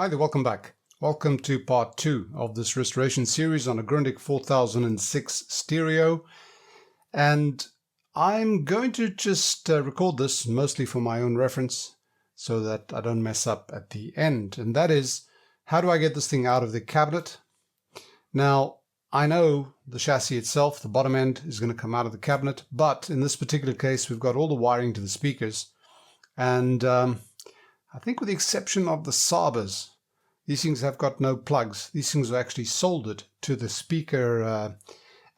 Hi there, welcome back. Welcome to part 2 of this restoration series on a Grundig 4006 stereo. And I'm going to just record this mostly for my own reference so that I don't mess up at the end. And that is, how do I get this thing out of the cabinet? Now, I know the chassis itself, the bottom end, is going to come out of the cabinet, but in this particular case, we've got all the wiring to the speakers. And I think with the exception of the SABAs, these things have got no plugs. These things are actually soldered to the speaker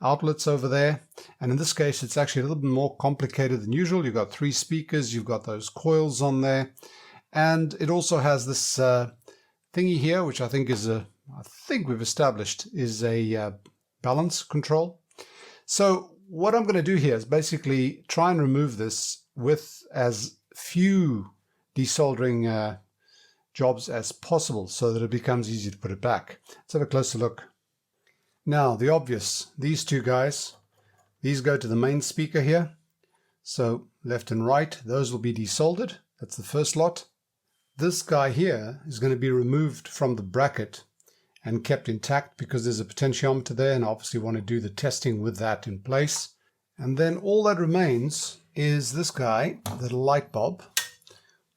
outlets over there. And in this case, it's actually a little bit more complicated than usual. You've got 3 speakers, you've got those coils on there. And it also has this thingy here, which I think is I think we've established is a balance control. So what I'm going to do here is basically try and remove this with as few desoldering jobs as possible so that it becomes easy to put it back. Let's have a closer look. Now, the obvious, these two guys, these go to the main speaker here. So left and right, those will be desoldered. That's the first lot. This guy here is going to be removed from the bracket and kept intact because there's a potentiometer there, and I obviously want to do the testing with that in place. And then all that remains is this guy, the light bulb.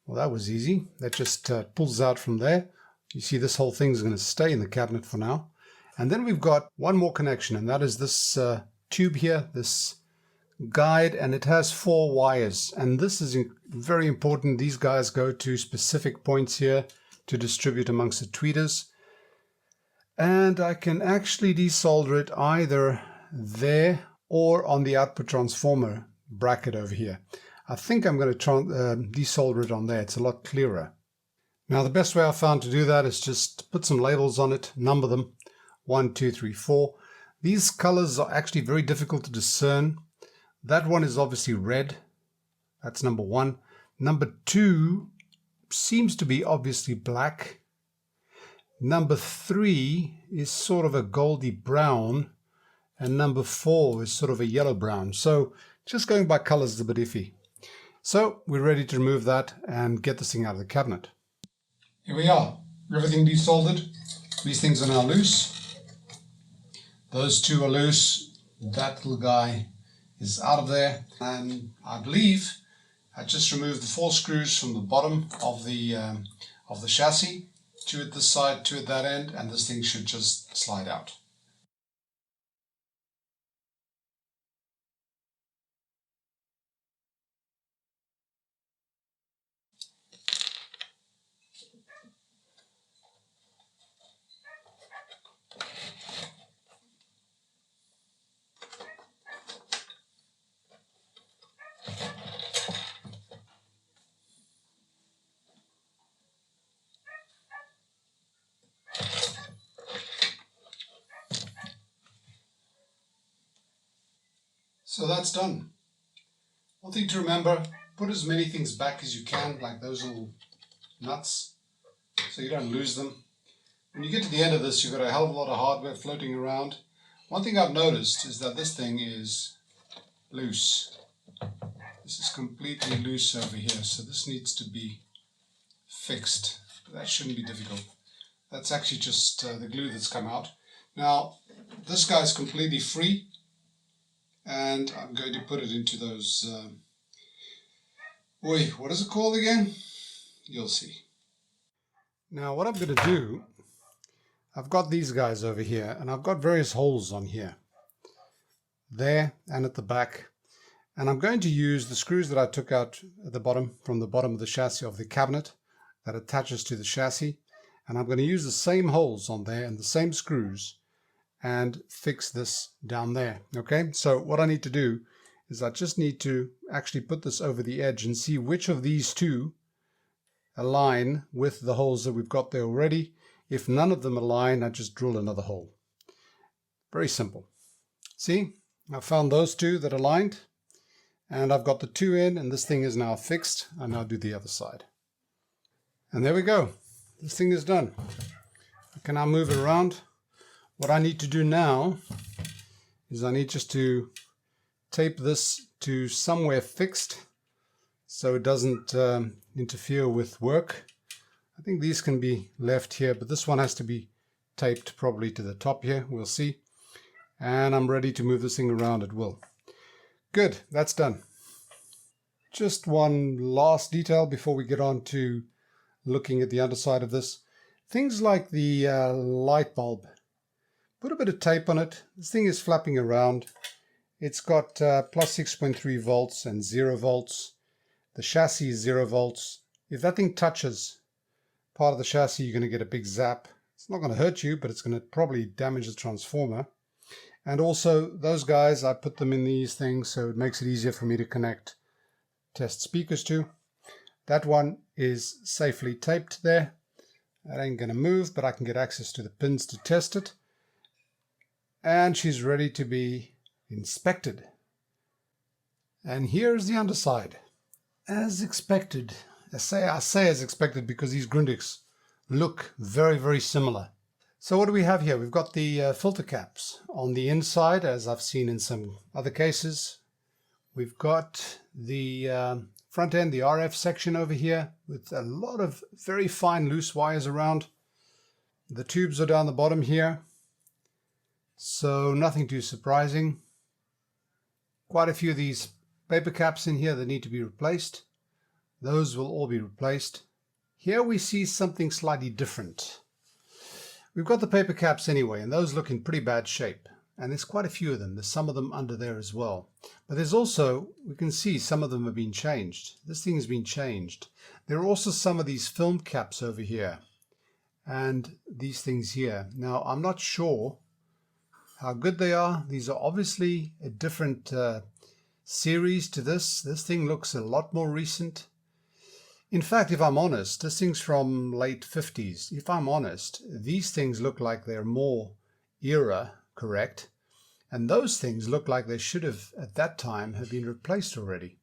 Well, that was easy. That just pulls out from there. You see this whole thing is going to stay in the cabinet for now. And then we've got one more connection, and that is this tube here, this guide, and it has 4 wires. And this is very important. These guys go to specific points here to distribute amongst the tweeters. And I can actually desolder it either there or on the output transformer bracket over here. I think I'm going to desolder it on there. It's a lot clearer. Now, the best way I found to do that is just put some labels on it, number them, 1, 2, 3, 4. These colors are actually very difficult to discern. That one is obviously red. That's number 1. Number 2 seems to be obviously black. Number 3 is sort of a goldy brown. And number 4 is sort of a yellow brown. So just going by colors is a bit iffy. So we're ready to remove that and get this thing out of the cabinet. Here we are, everything desoldered. These things are now loose. Those 2 are loose. That little guy is out of there. And I believe I just removed the 4 screws from the bottom of the chassis. 2 at this side, 2 at that end, and this thing should just slide out. So that's done. One thing to remember, put as many things back as you can, like those little nuts, so you don't lose them. When you get to the end of this, you've got a hell of a lot of hardware floating around. One thing I've noticed is that this thing is loose. This is completely loose over here, so this needs to be fixed. That shouldn't be difficult. That's actually just the glue that's come out. Now, this guy's completely free. And I'm going to put it into those, what is it called again? You'll see. Now what I'm going to do, I've got these guys over here, and I've got various holes on here. There and at the back. And I'm going to use the screws that I took out at the bottom, from the bottom of the chassis of the cabinet that attaches to the chassis. And I'm going to use the same holes on there and the same screws and fix this down there. Okay, so what I need to do is I just need to actually put this over the edge and see which of these 2 align with the holes that we've got there already. If none of them align, I just drill another hole. Very simple. See, I found those 2 that aligned, and I've got the 2 in, and this thing is now fixed. I now do the other side. And there we go. This thing is done. I can now move it around. What I need to do now is I need just to tape this to somewhere fixed so it doesn't interfere with work. I think these can be left here, but this one has to be taped probably to the top here. We'll see. And I'm ready to move this thing around at will. Good, that's done. Just one last detail before we get on to looking at the underside of this. Things like the light bulb. Put a bit of tape on it. This thing is flapping around. It's got plus 6.3 volts and 0 volts. The chassis is 0 volts. If that thing touches part of the chassis, you're going to get a big zap. It's not going to hurt you, but it's going to probably damage the transformer. And also, those guys, I put them in these things so it makes it easier for me to connect test speakers to. That one is safely taped there. That ain't going to move, but I can get access to the pins to test it. And she's ready to be inspected. And here's the underside. As expected. I say as expected because these Grundigs look very, very similar. So what do we have here? We've got the filter caps on the inside, as I've seen in some other cases. We've got the front end, the RF section over here with a lot of very fine loose wires around. The tubes are down the bottom here, so nothing too surprising. Quite a few of these paper caps in here that need to be replaced. Those will all be replaced. Here we see something slightly different. We've got the paper caps anyway, and those look in pretty bad shape. And there's quite a few of them. There's some of them under there as well. But there's also, we can see some of them have been changed. This thing has been changed. There are also some of these film caps over here. And these things here. Now, I'm not sure how good they are. These are obviously a different series to this. This thing looks a lot more recent. In fact, if I'm honest, this thing's from late 50s. If I'm honest, these things look like they're more era correct. And those things look like they should have, at that time, have been replaced already.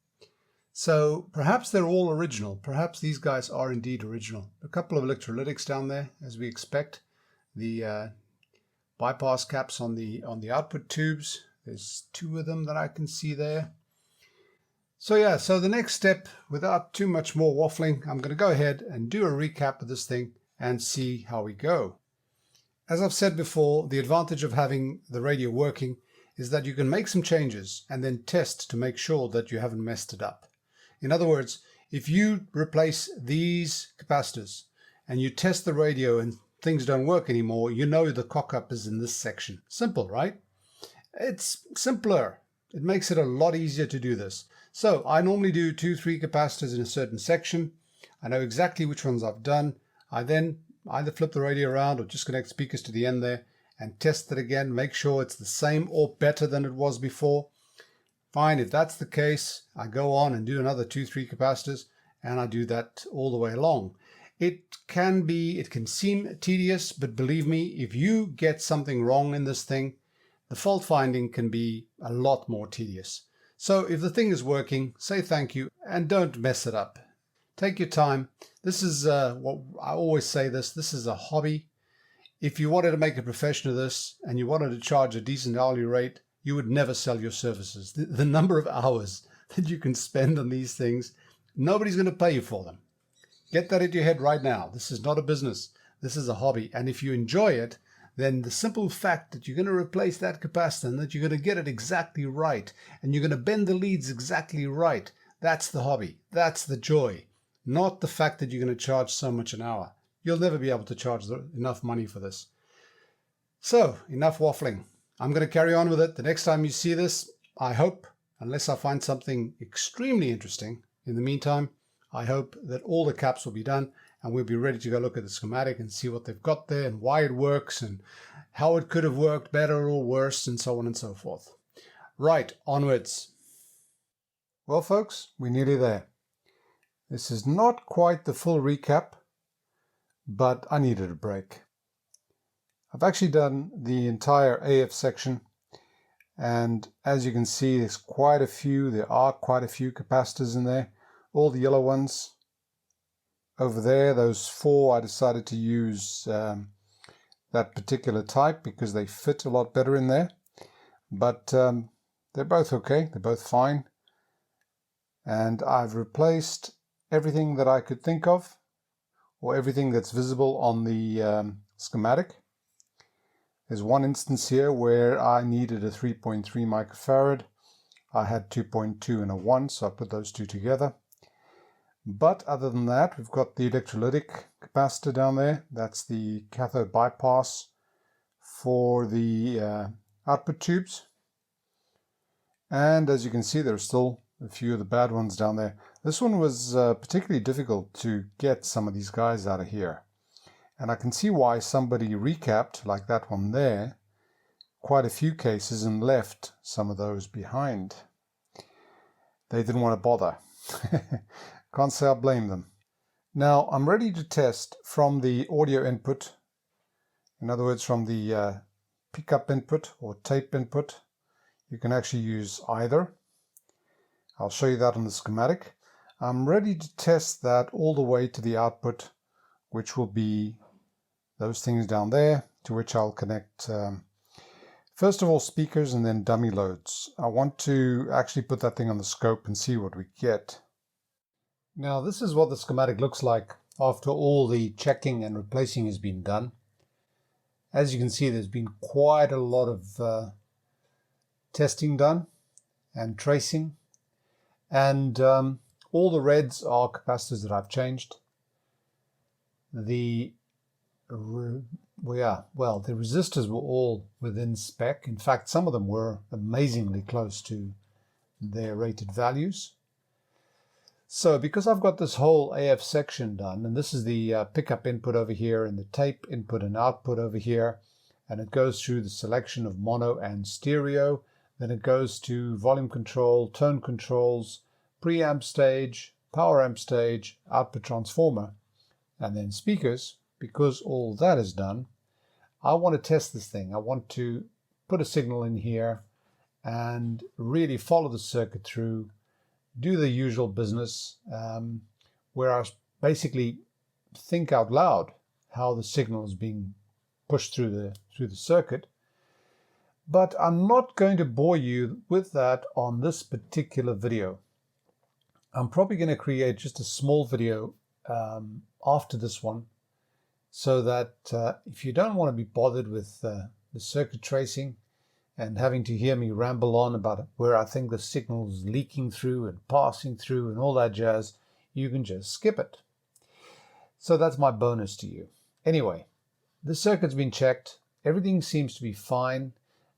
So perhaps they're all original. Perhaps these guys are indeed original. A couple of electrolytics down there, as we expect. The bypass caps on the output tubes. There's 2 of them that I can see there. So yeah, so the next step, without too much more waffling, I'm going to go ahead and do a recap of this thing and see how we go. As I've said before, the advantage of having the radio working is that you can make some changes and then test to make sure that you haven't messed it up. In other words, if you replace these capacitors and you test the radio and things don't work anymore, you know the cock-up is in this section. Simple, right? It's simpler. It makes it a lot easier to do this. So I normally do 2-3 capacitors in a certain section. I know exactly which ones I've done. I then either flip the radio around or just connect speakers to the end there and test it again. Make sure it's the same or better than it was before. Fine, if that's the case, I go on and do another 2-3 capacitors, and I do that all the way along. It can seem tedious, but believe me, if you get something wrong in this thing, the fault finding can be a lot more tedious. So if the thing is working, say thank you and don't mess it up. Take your time. This is what I always say this is a hobby. If you wanted to make a profession of this and you wanted to charge a decent hourly rate, you would never sell your services. The number of hours that you can spend on these things, nobody's going to pay you for them. Get that into your head right now. This is not a business. This is a hobby. And if you enjoy it, then the simple fact that you're going to replace that capacitor and that you're going to get it exactly right and you're going to bend the leads exactly right, that's the hobby. That's the joy. Not the fact that you're going to charge so much an hour. You'll never be able to charge enough money for this. So, enough waffling. I'm going to carry on with it. The next time you see this, I hope, unless I find something extremely interesting in the meantime, I hope that all the caps will be done and we'll be ready to go look at the schematic and see what they've got there and why it works and how it could have worked better or worse and so on and so forth. Right, onwards. Well, folks, we're nearly there. This is not quite the full recap, but I needed a break. I've actually done the entire AF section, and as you can see, there are quite a few capacitors in there, all the yellow ones. Over there, those 4, I decided to use that particular type because they fit a lot better in there. But they're both okay, they're both fine. And I've replaced everything that I could think of, or everything that's visible on the schematic. There's one instance here where I needed a 3.3 microfarad. I had 2.2 and a 1, so I put those two together. But other than that, we've got the electrolytic capacitor down there. That's the cathode bypass for the output tubes. And as you can see, there are still a few of the bad ones down there. This one was particularly difficult to get some of these guys out of here. And I can see why somebody recapped, like that one there, quite a few cases and left some of those behind. They didn't want to bother. Can't say I blame them. Now I'm ready to test from the audio input, in other words from the pickup input or tape input. You can actually use either. I'll show you that on the schematic. I'm ready to test that all the way to the output, which will be those things down there, to which I'll connect first of all speakers and then dummy loads. I want to actually put that thing on the scope and see what we get. Now this is what the schematic looks like after all the checking and replacing has been done. As you can see, there's been quite a lot of testing done and tracing, and all the reds are capacitors that I've changed. The resistors were all within spec. In fact, some of them were amazingly close to their rated values. So because I've got this whole AF section done, and this is the pickup input over here and the tape input and output over here, and it goes through the selection of mono and stereo, then it goes to volume control, tone controls, preamp stage, power amp stage, output transformer, and then speakers. Because all that is done, I want to test this thing. I want to put a signal in here and really follow the circuit through, do the usual business, where I basically think out loud how the signal is being pushed through the circuit. But I'm not going to bore you with that on this particular video. I'm probably going to create just a small video after this one, so that if you don't want to be bothered with the circuit tracing and having to hear me ramble on about where I think the signal is leaking through and passing through and all that jazz, you can just skip it. So that's my bonus to you. Anyway, the circuit's been checked. Everything seems to be fine,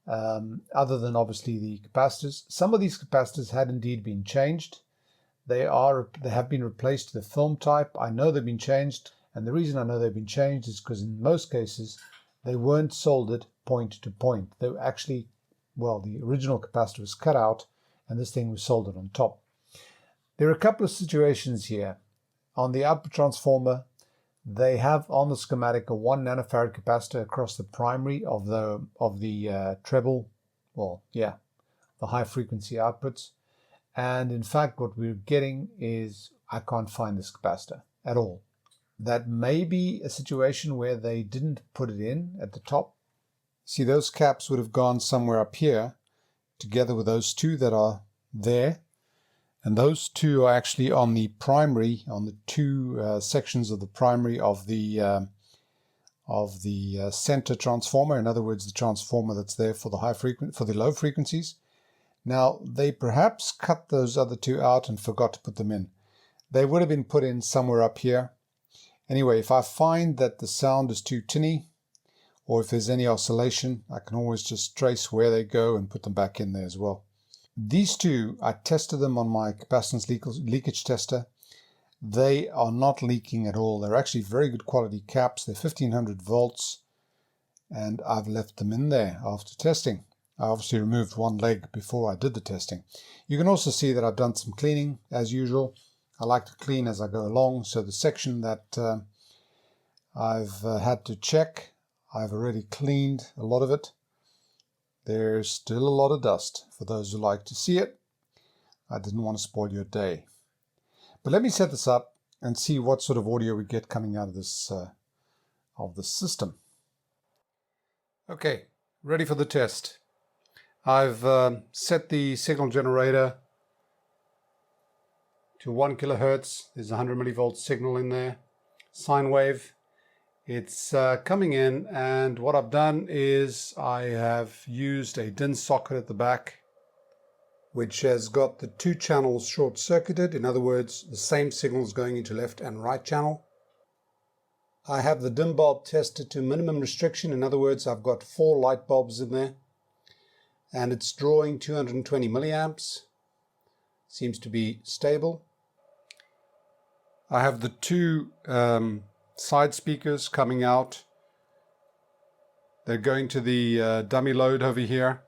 other than obviously the capacitors. Some of these capacitors had indeed been changed. They have been replaced to the film type. I know they've been changed, and the reason I know they've been changed is because in most cases they weren't soldered point to point. They were actually, well, the original capacitor was cut out and this thing was soldered on top. There are a couple of situations here. On the output transformer, they have on the schematic a 1 nanofarad capacitor across the primary of the treble, well, yeah, the high frequency outputs. And in fact, what we're getting is I can't find this capacitor at all. That may be a situation where they didn't put it in at the top. See, those caps would have gone somewhere up here together with those two that are there. And those two are actually on the primary, on the two sections of the primary of the center transformer. In other words, the transformer that's there for the low frequencies. Now, they perhaps cut those other two out and forgot to put them in. They would have been put in somewhere up here. Anyway, if I find that the sound is too tinny, or if there's any oscillation, I can always just trace where they go and put them back in there as well. These two, I tested them on my capacitance leakage tester. They are not leaking at all. They're actually very good quality caps. They're 1500 volts, and I've left them in there after testing. I obviously removed one leg before I did the testing. You can also see that I've done some cleaning as usual. I like to clean as I go along, so the section that I've had to check, I've already cleaned a lot of it. There's still a lot of dust for those who like to see it. I didn't want to spoil your day. But let me set this up and see what sort of audio we get coming out of this system. Okay, ready for the test. I've set the signal generator to 1 kilohertz. There's a 100 millivolt signal in there. sine wave. It's coming in, and what I've done is I have used a DIN socket at the back, which has got the two channels short-circuited. In other words, the same signals going into left and right channel. I have the DIN bulb tested to minimum restriction. In other words, I've got 4 light bulbs in there, and it's drawing 220 milliamps. Seems to be stable. I have the two side speakers coming out. They're going to the dummy load over here,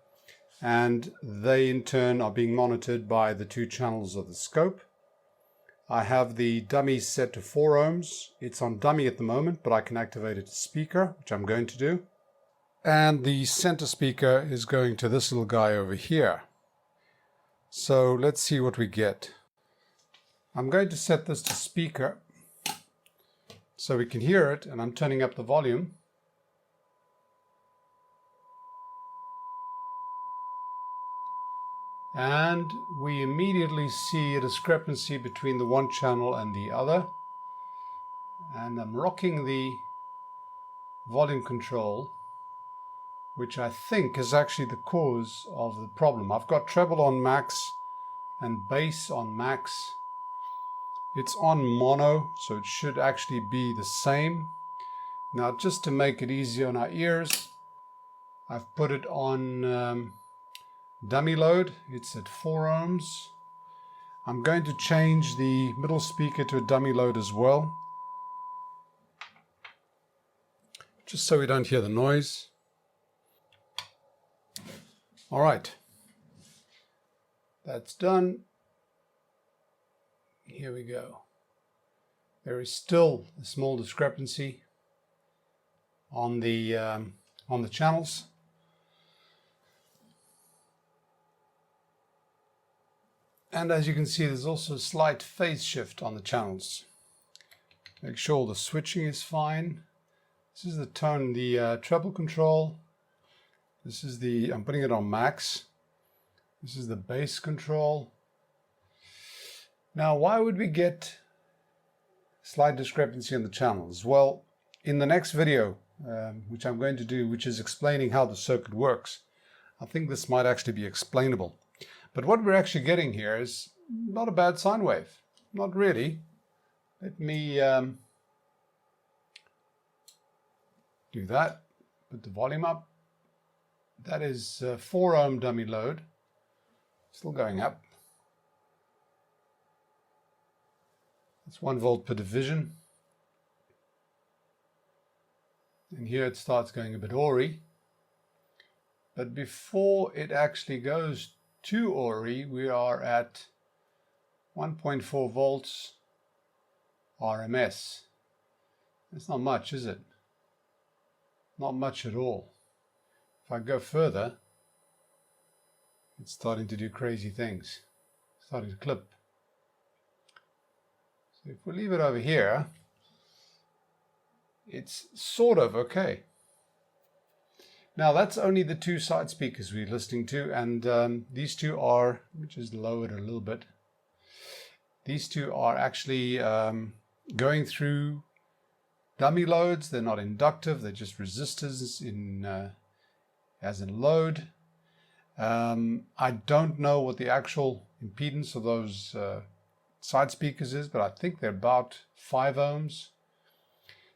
and they in turn are being monitored by the 2 channels of the scope. I have the dummy set to 4 ohms. It's on dummy at the moment, but I can activate it to speaker, which I'm going to do. And the center speaker is going to this little guy over here. So let's see what we get. I'm going to set this to speaker so we can hear it, and I'm turning up the volume. And we immediately see a discrepancy between the one channel and the other. And I'm rocking the volume control, which I think is actually the cause of the problem. I've got treble on max and bass on max. It's on mono, so it should actually be the same. Now, just to make it easier on our ears, I've put it on dummy load. It's at 4 ohms. I'm going to change the middle speaker to a dummy load as well, just so we don't hear the noise. All right, that's done. Here we go. There is still a small discrepancy on the channels. And as you can see, there's also a slight phase shift on the channels. Make sure the switching is fine. This is the tone, the treble control. This is the, I'm putting it on max. This is the bass control. Now, why would we get slight discrepancy in the channels? Well, in the next video, which I'm going to do, which is explaining how the circuit works, I think this might actually be explainable. But what we're actually getting here is not a bad sine wave. Not really. Let me do that. Put the volume up. That is 4 ohm dummy load. Still going up. That's 1 volt per division. And here it starts going a bit ORI. But before it actually goes to ORI, we are at 1.4 volts RMS. That's not much, is it? Not much at all. If I go further, it's starting to do crazy things. Starting to clip. So if we leave it over here, it's sort of okay. Now that's only the 2 side speakers we're listening to, and these 2 are, let me just lower it a little bit. These 2 are actually going through dummy loads. They're not inductive, they're just resistors as in load. I don't know what the actual impedance of those side speakers is, but I think they're about 5 ohms.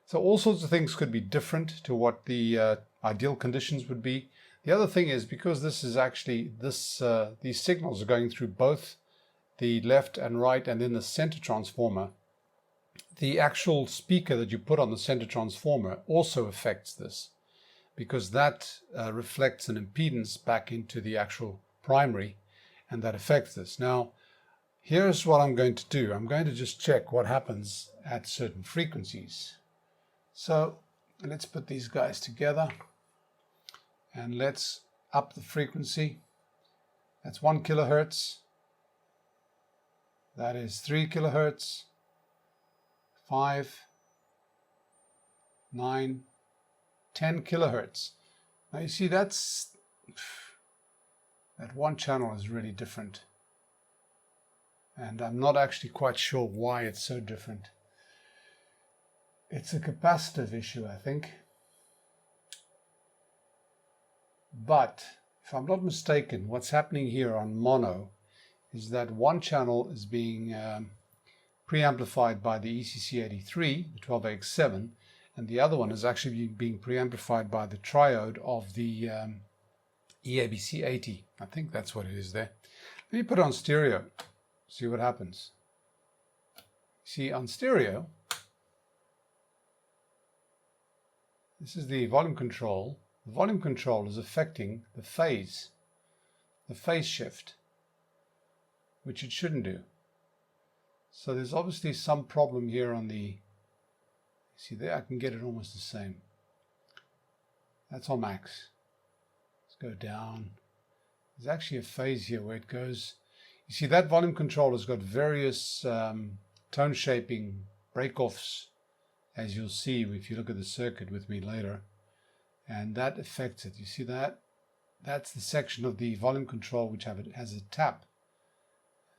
So all sorts of things could be different to what the ideal conditions would be. The other thing is, because this is actually, these signals are going through both the left and right and then the center transformer, the actual speaker that you put on the center transformer also affects this, because that reflects an impedance back into the actual primary, and that affects this. Now, here's what I'm going to do. I'm going to just check what happens at certain frequencies. So let's put these guys together and let's up the frequency. That's 1 kilohertz. That is 3 kilohertz, 5, 9, 10 kilohertz. Now you see that one channel is really different. And I'm not actually quite sure why it's so different. It's a capacitive issue, I think. But if I'm not mistaken, what's happening here on mono is that one channel is being preamplified by the ECC83, the 12AX7, and the other one is actually being preamplified by the triode of the EABC80. I think that's what it is there. Let me put it on stereo, see what happens. See, on stereo, this is the volume control. The volume control is affecting the phase shift, which it shouldn't do. So there's obviously some problem here on the, see there, I can get it almost the same. That's on max. Let's go down. There's actually a phase here where it goes, you see that volume control has got various tone shaping break-offs, as you'll see if you look at the circuit with me later. And that affects it. You see that? That's the section of the volume control which has a tap.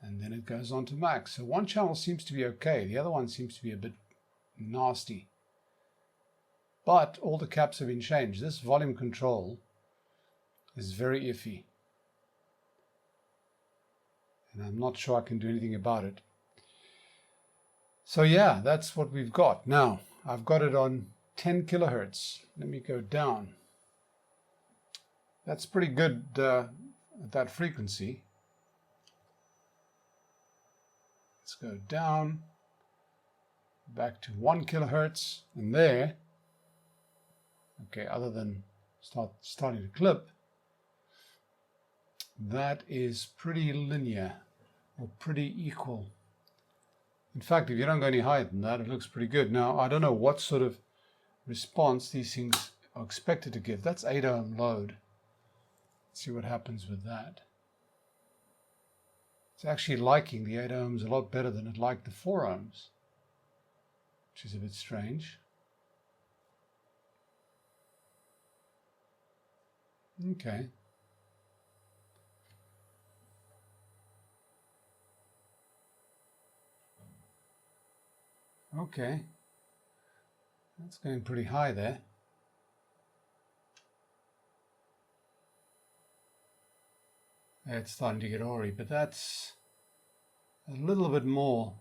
And then it goes on to max. So one channel seems to be okay. The other one seems to be a bit nasty. But all the caps have been changed. This volume control is very iffy. And I'm not sure I can do anything about it. So yeah, that's what we've got. Now, I've got it on 10 kilohertz. Let me go down. That's pretty good at that frequency. Let's go down back to 1 kilohertz, and there, okay, other than starting to clip, that is pretty linear or pretty equal. In fact, if you don't go any higher than that, it looks pretty good. Now, I don't know what sort of response these things are expected to give. That's 8 ohm load. Let's see what happens with that. It's actually liking the 8 ohms a lot better than it liked the 4 ohms, which is a bit strange. Okay. Okay. That's going pretty high there. It's starting to get awry, but that's a little bit more.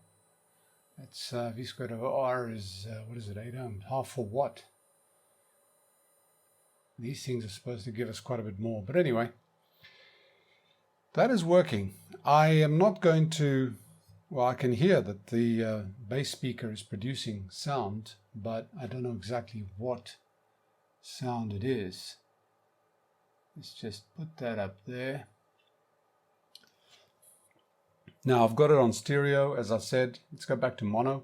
That's V squared over R is, what is it, 8 ohms, half a watt. These things are supposed to give us quite a bit more. But anyway, that is working. I am not going to, well, I can hear that the bass speaker is producing sound, but I don't know exactly what sound it is. Let's just put that up there. Now I've got it on stereo, as I said. Let's go back to mono.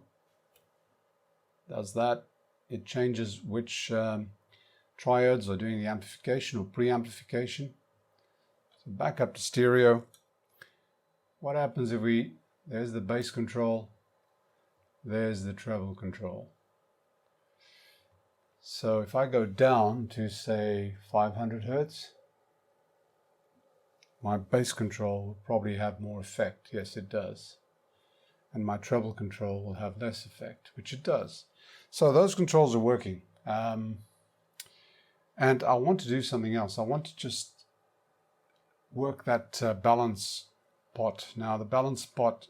Does that. It changes which triodes are doing the amplification or pre-amplification. So back up to stereo. What happens if we, there's the bass control, there's the treble control. So if I go down to say 500 Hertz, my bass control will probably have more effect. Yes, it does. And my treble control will have less effect, which it does. So those controls are working. And I want to do something else. I want to just work that balance pot. Now the balance pot,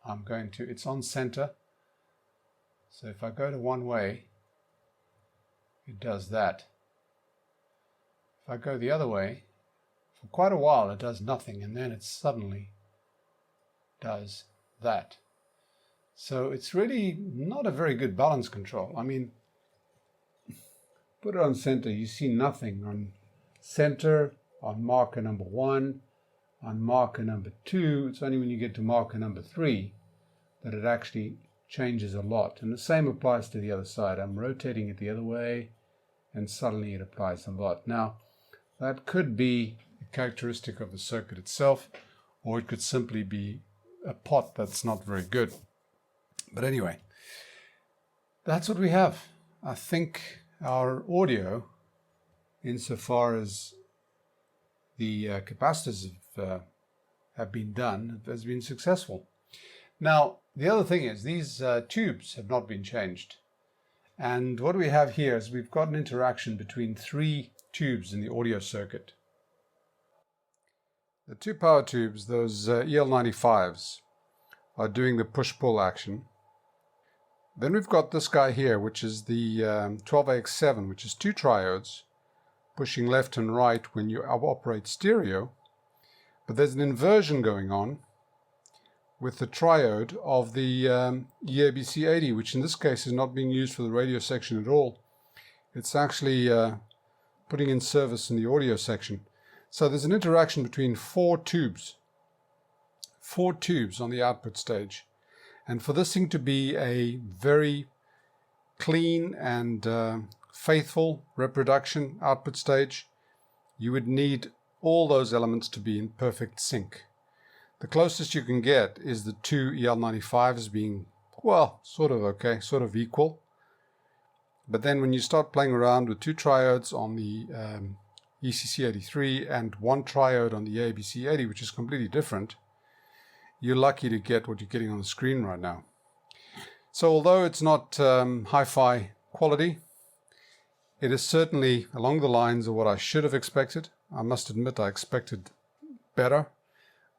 I'm going to, it's on center. So if I go to one way, it does that. If I go the other way, for quite a while it does nothing, and then it suddenly does that. So it's really not a very good balance control. I mean, put it on center, you see nothing on center, on marker number 1, on marker number 2. It's only when you get to marker number 3 that it actually changes a lot. And the same applies to the other side. I'm rotating it the other way, and suddenly it applies a lot. Now, that could be a characteristic of the circuit itself, or it could simply be a pot that's not very good. But anyway, that's what we have. I think our audio, insofar as the capacitors have been done, has been successful. Now, the other thing is these tubes have not been changed. And what we have here is we've got an interaction between 3 tubes in the audio circuit. The 2 power tubes, those EL95s, are doing the push-pull action. Then we've got this guy here, which is the 12AX7, which is 2 triodes pushing left and right when you operate stereo. But there's an inversion going on with the triode of the EABC80, which in this case is not being used for the radio section at all. It's actually putting in service in the audio section. So there's an interaction between 4 tubes on the output stage. And for this thing to be a very clean and faithful reproduction output stage, you would need all those elements to be in perfect sync. The closest you can get is the 2 EL95s being, well, sort of okay, sort of equal. But then when you start playing around with 2 triodes on the ECC83 and 1 triode on the ABC80, which is completely different, you're lucky to get what you're getting on the screen right now. So although it's not hi-fi quality, it is certainly along the lines of what I should have expected. I must admit I expected better,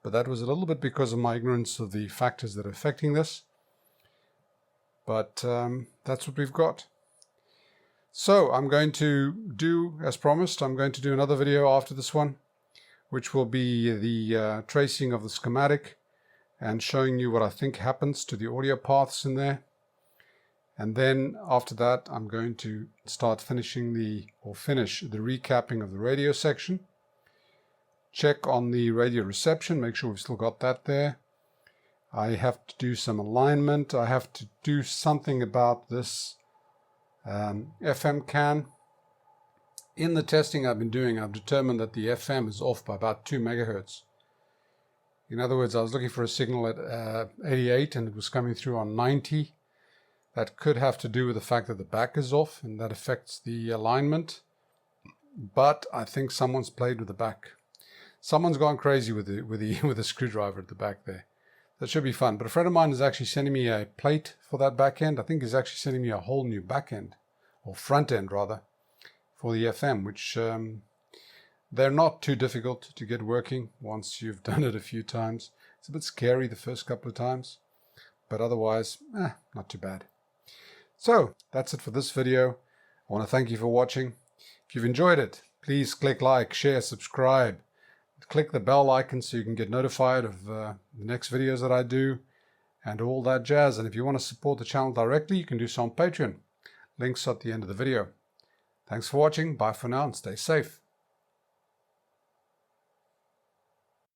but that was a little bit because of my ignorance of the factors that are affecting this. But that's what we've got. So I'm going to do, as promised, I'm going to do another video after this one, which will be the tracing of the schematic and showing you what I think happens to the audio paths in there. And then after that, I'm going to start finish the recapping of the radio section. Check on the radio reception, make sure we've still got that there. I have to do some alignment. I have to do something about this FM can. In the testing I've been doing, I've determined that the FM is off by about 2 megahertz. In other words, I was looking for a signal at 88 and it was coming through on 90. That could have to do with the fact that the back is off and that affects the alignment. But I think someone's played with the back. Someone's gone crazy with the screwdriver at the back there. That should be fun. But a friend of mine is actually sending me a plate for that back end. I think he's actually sending me a whole new back end, or front end rather, for the FM, which they're not too difficult to get working once you've done it a few times. It's a bit scary the first couple of times, but otherwise, not too bad. So that's it for this video. I want to thank you for watching. If you've enjoyed it, please click like, share, subscribe. Click the bell icon so you can get notified of the next videos that I do and all that jazz. And if you want to support the channel directly, you can do so on Patreon. Links at the end of the video. Thanks for watching. Bye for now and stay safe.